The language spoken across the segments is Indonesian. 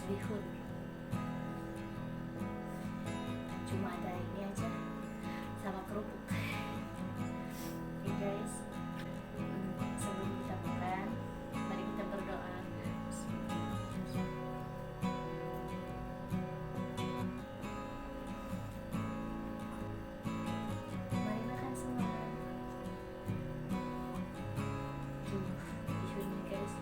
bihun, cuma ada ini aja sama kerupuk. Oke guys, sebelum kita makan, mari kita berdoa. Mari makan semua. Tuh, bihunnya guys.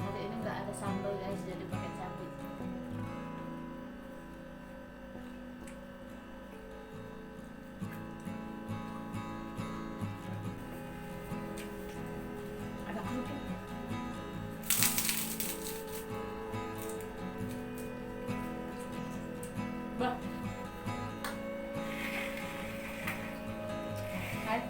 Hari ini nggak ada sambal guys, jadi pakai cabai. Ada kerupuk. Bah. Hai.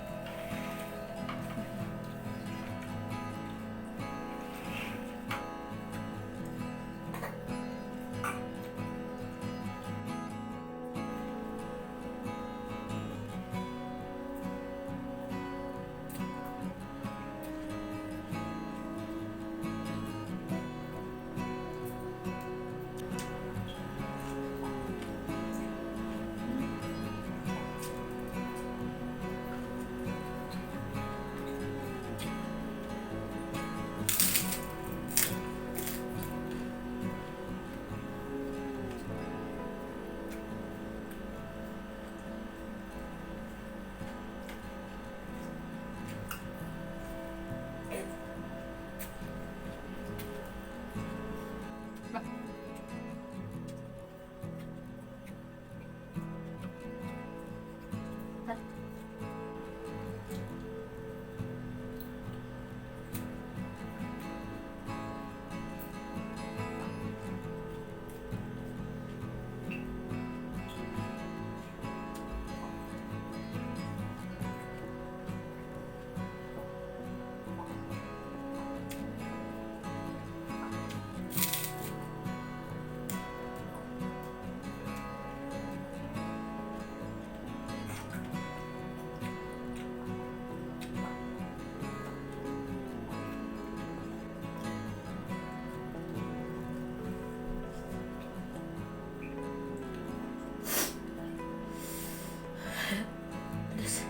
Pedas.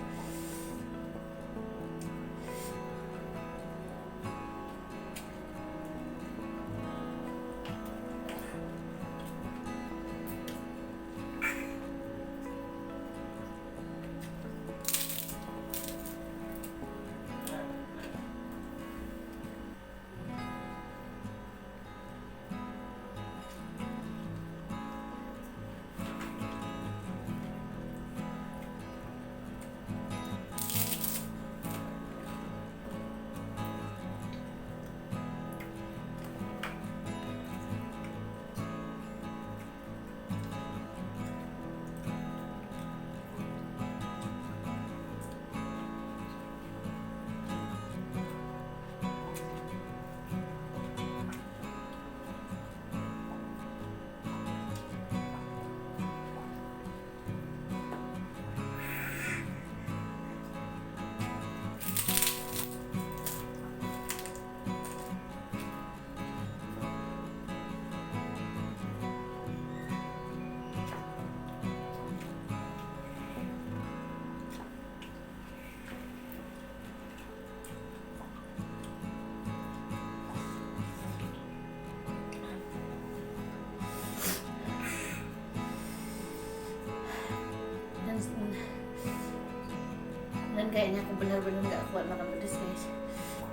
Dan kayaknya aku benar-benar nggak kuat makan pedas guys,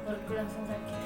perutku langsung sakit.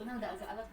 karena udah agak alat.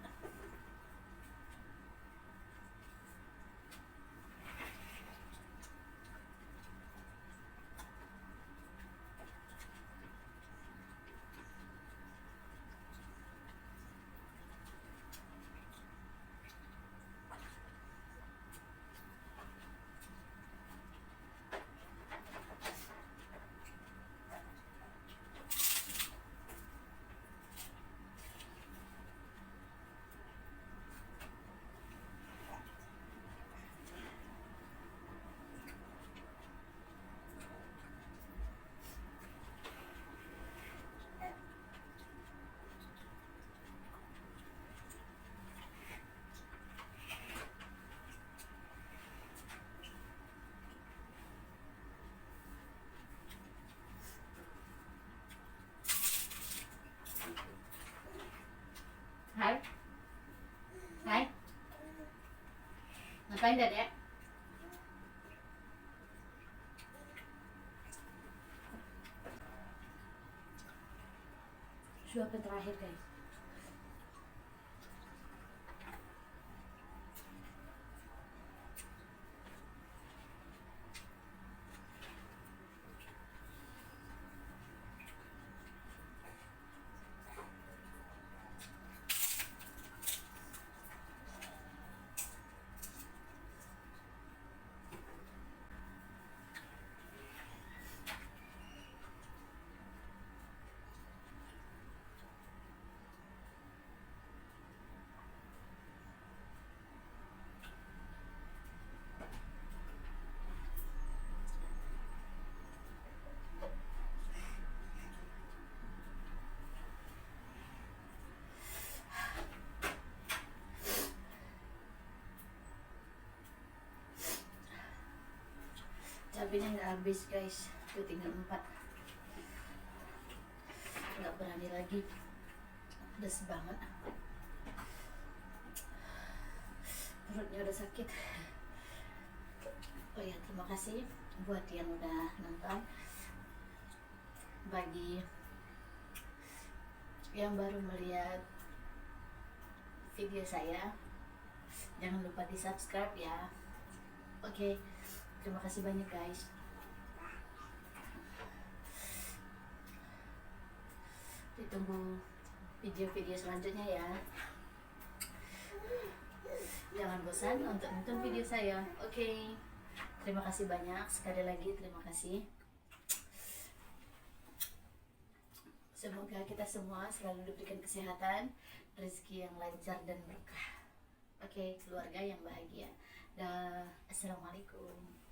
Hai. Hai. Ngapain Dek? Suapin terakhir guys. Cabenya nggak habis guys, itu tinggal 4. Nggak berani lagi, pedas banget, perutnya udah sakit. Oh ya, terima kasih buat yang udah nonton. Bagi yang baru melihat video saya, jangan lupa di subscribe ya. Oke, terima kasih banyak guys. Ditunggu video-video selanjutnya ya. Jangan bosan untuk nonton video saya. Oke, terima kasih banyak. Sekali lagi terima kasih. Semoga kita semua selalu diberikan kesehatan, rezeki yang lancar dan berkah. Oke, keluarga yang bahagia. Assalamualaikum.